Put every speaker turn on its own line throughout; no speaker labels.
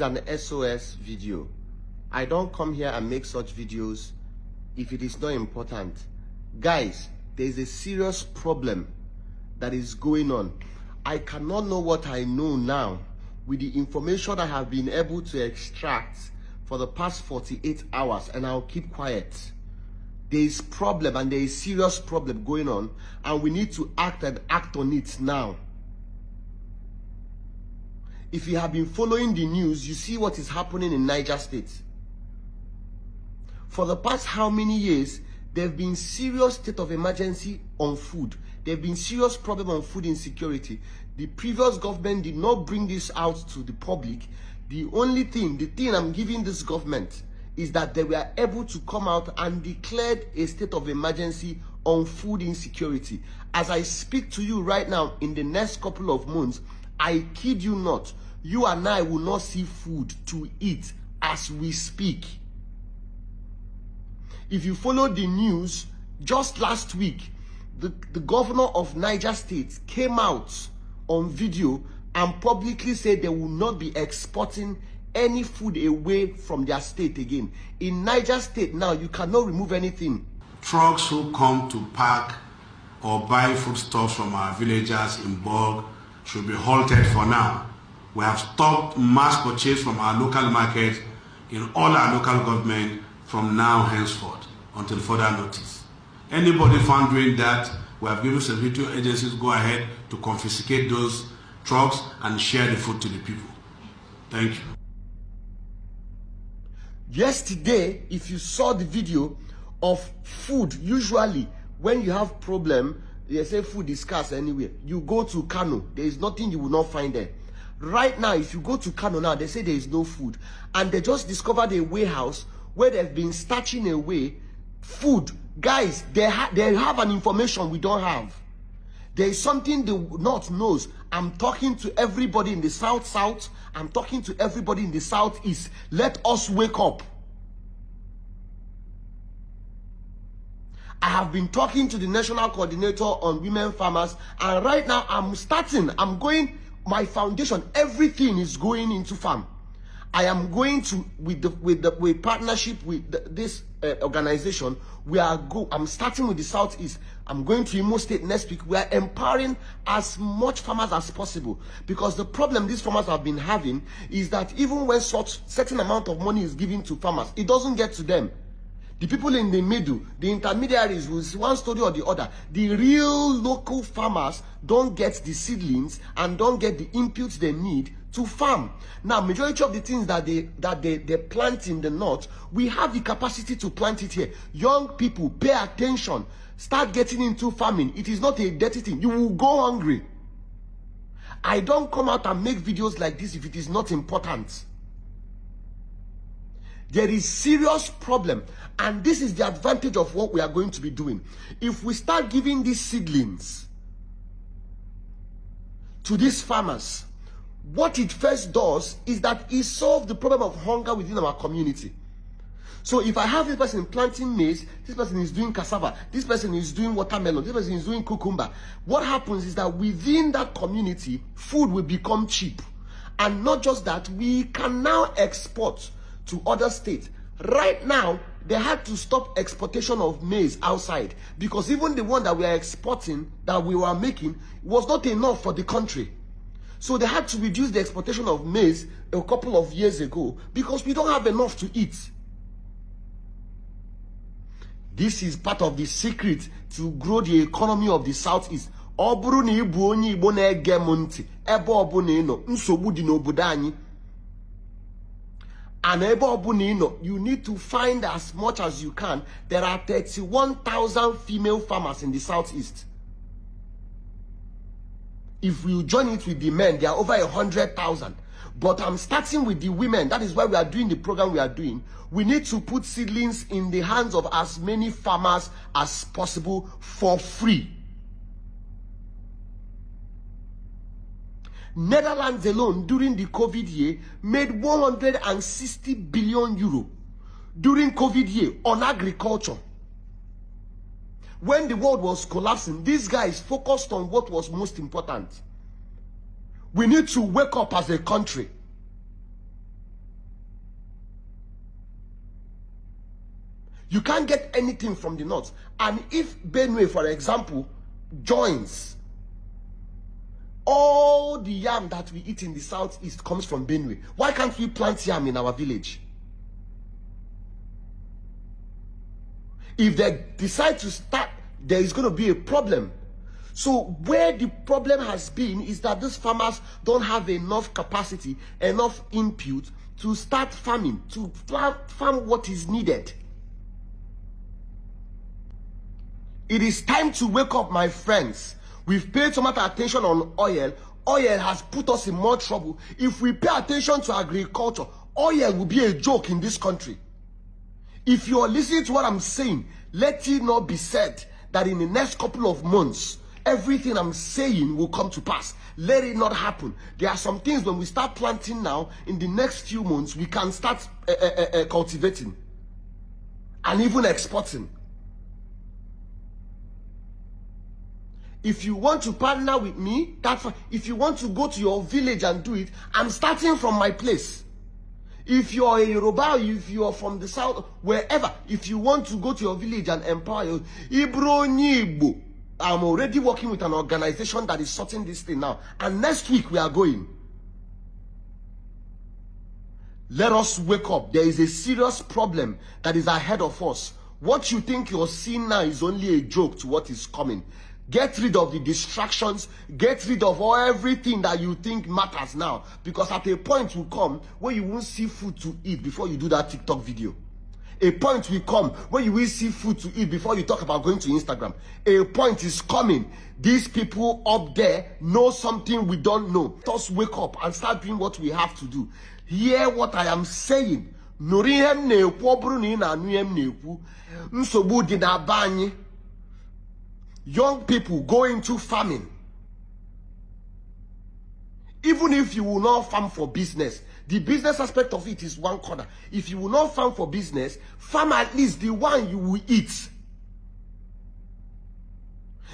an SOS video. I don't come here and make such videos if it is not important. Guys, there is a serious problem that is going on. I cannot know what I know now with the information I have been able to extract for the past 48 hours, and I'll keep quiet. There is problem, and there is serious problem going on, and we need to act on it now. If you have been following the news, you see what is happening in Niger State. For the past how many years, there have been serious state of emergency on food. There have been serious problem on food insecurity. The previous government did not bring this out to the public. The thing I'm giving this government is that they were able to come out and declared a state of emergency on food insecurity. As I speak to you right now, in the next couple of months, I kid you not, you and I will not see food to eat as we speak. If you follow the news, just last week, the governor of Niger State came out on video and publicly said they will not be exporting any food away from their state again. In Niger State now, you cannot remove anything.
Trucks who come to park or buy foodstuffs from our villagers in bulk should be halted for now. We have stopped mass purchase from our local markets in all our local government from now henceforth until further notice. Anybody found doing that, we have given security agencies go ahead to confiscate those trucks and share the food to the people. Thank you.
Yesterday, if you saw the video of food, usually when you have problem, they say food is scarce anywhere. You go to Kano, there is nothing you will not find there. Right now, if you go to Kano now, they say there is no food. And they just discovered a warehouse where they've been stashing away food. Guys, they have an information we don't have. There is something the North knows. I'm talking to everybody in the South. I'm talking to everybody in the Southeast. Let us wake up. I have been talking to the National Coordinator on Women Farmers, and right now my foundation, everything is going into farm. I am going to, with partnership with this organization, I'm starting with the Southeast. I'm going to Imo State next week. We are empowering as much farmers as possible, because the problem these farmers have been having is that even when certain amount of money is given to farmers, it doesn't get to them. The people in the middle, the intermediaries, with one story or the other, the real local farmers don't get the seedlings and don't get the inputs they need to farm. Now, majority of the things that they plant in the North, we have the capacity to plant it here. Young people, pay attention. Start getting into farming. It is not a dirty thing. You will go hungry. I don't come out and make videos like this if it is not important. There is serious problem, and this is the advantage of what we are going to be doing. If we start giving these seedlings to these farmers, what it first does is that it solves the problem of hunger within our community. So if I have this person planting maize, this person is doing cassava, this person is doing watermelon, this person is doing cucumber, what happens is that within that community, food will become cheap. And not just that, we can now export to other states. Right now, they had to stop exportation of maize outside, because even the one that we are exporting, that we were making, was not enough for the country. So they had to reduce the exportation of maize a couple of years ago, because we don't have enough to eat. This is part of the secret to grow the economy of the Southeast. And you need to find as much as you can. There are 31,000 female farmers in the Southeast. If we join it with the men, there are over 100,000. But I'm starting with the women. That is why we are doing the program we are doing. We need to put seedlings in the hands of as many farmers as possible for free. Netherlands alone during the COVID year made 160 billion euro during COVID year on agriculture. When the world was collapsing, these guys focused on what was most important. We need to wake up as a country. You can't get anything from the north. And if Benue, for example, joins, all the yam that we eat in the southeast comes from Benue. Why can't we plant yam in our village? If they decide to start, there is going to be a problem. So where the problem has been is that these farmers don't have enough capacity, enough input to start farming, to farm what is needed. It is time to wake up, my friends. We've paid so much attention on oil. Oil has put us in more trouble. If we pay attention to agriculture, oil will be a joke in this country. If you are listening to what I'm saying, let it not be said that in the next couple of months, everything I'm saying will come to pass. Let it not happen. There are some things when we start planting now, in the next few months, we can start cultivating and even exporting. If you want to partner with me, that's fine. If you want to go to your village and do it, I'm starting from my place. If you're a Yoruba, if you're from the south, wherever, if you want to go to your village and empower your Ibro Nibo, I'm already working with an organization that is sorting this thing now. And next week we are going. Let us wake up. There is a serious problem that is ahead of us. What you think you're seeing now is only a joke to what is coming. Get rid of the distractions. Get rid of everything that you think matters now. Because at a point will come where you won't see food to eat before you do that TikTok video. A point will come where you will see food to eat before you talk about going to Instagram. A point is coming. These people up there know something we don't know. Let us wake up and start doing what we have to do. Hear what I am saying. Young people go into farming. Even if you will not farm for business, the business aspect of it is one corner. If you will not farm for business, farm at least the one you will eat.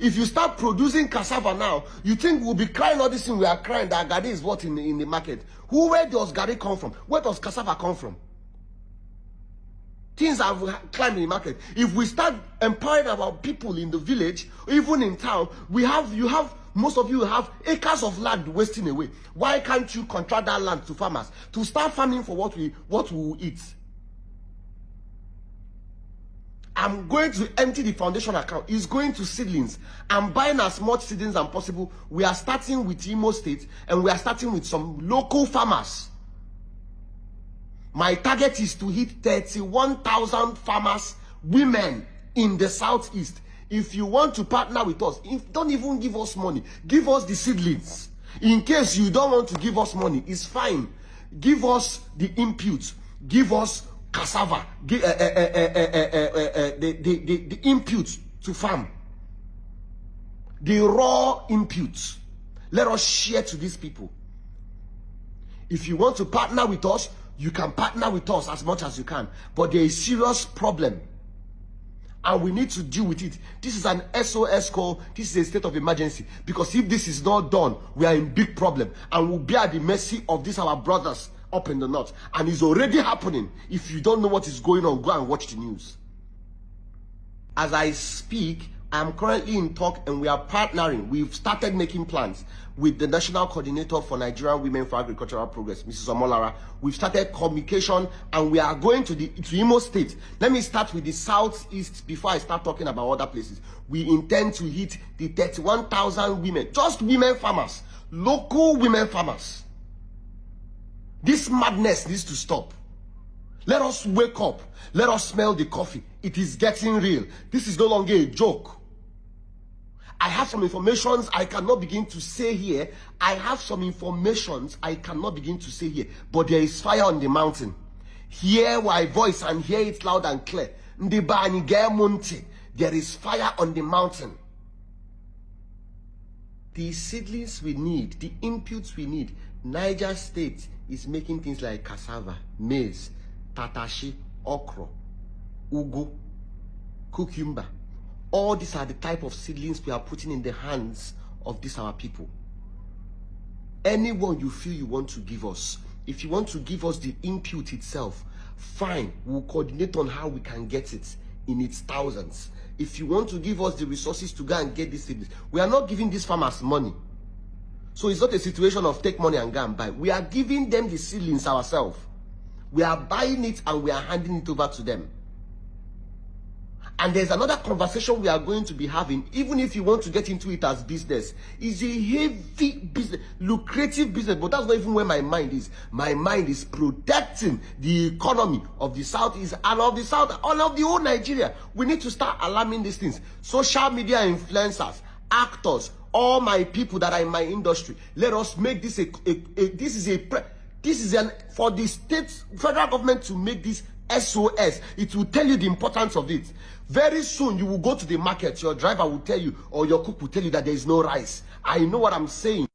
If you start producing cassava now, you think we'll be crying all this thing we are crying that Gari is what in the market. Where does Gari come from? Where does cassava come from? Things have climbed in the market. If we start empowering our people in the village, even in town, most of you have acres of land wasting away. Why can't you contract that land to farmers to start farming for what we will eat? I'm going to empty the foundation account. It's going to seedlings. I'm buying as much seedlings as possible. We are starting with Imo State and we are starting with some local farmers. My target is to hit 31,000 farmers, women in the southeast. If you want to partner with us, don't even give us money. Give us the seedlings. In case you don't want to give us money, it's fine. Give us the inputs. Give us cassava. The inputs to farm. The raw inputs. Let us share to these people. If you want to partner with us, you can partner with us as much as you can. But there is a serious problem. And we need to deal with it. This is an SOS call. This is a state of emergency. Because if this is not done, we are in big problem. And we'll be at the mercy of these our brothers up in the north. And it's already happening. If you don't know what is going on, go and watch the news. As I speak, I'm currently in talk and we are partnering. We've started making plans with the National Coordinator for Nigerian Women for Agricultural Progress, Mrs. Omolara. We've started communication and we are going to Imo State. Let me start with the southeast before I start talking about other places. We intend to hit the 31,000 women, just women farmers, local women farmers. This madness needs to stop. Let us wake up. Let us smell the coffee. It is getting real. This is no longer a joke. I have some informations I cannot begin to say here. I have some informations I cannot begin to say here. But there is fire on the mountain. Hear my voice and hear it loud and clear. There is fire on the mountain. The seedlings we need, the inputs we need. Niger State is making things like cassava, maize, tatashi, okra, ugu, cucumber. All these are the type of seedlings we are putting in the hands of these our people. Anyone you feel you want to give us, if you want to give us the input itself, fine, we'll coordinate on how we can get it in its thousands. If you want to give us the resources to go and get these things, we are not giving these farmers money. So it's not a situation of take money and go and buy. We are giving them the seedlings ourselves. We are buying it and we are handing it over to them. And there's another conversation we are going to be having, even if you want to get into it as business. It's a heavy business, lucrative business, but that's not even where my mind is. My mind is protecting the economy of the Southeast and of the South, all of the whole Nigeria. We need to start alarming these things. Social media influencers, actors, all my people that are in my industry, let us make this for the state, federal government to make this SOS. It will tell you the importance of it. Very soon you will go to the market, your driver will tell you, or your cook will tell you that there is no rice. I know what I'm saying.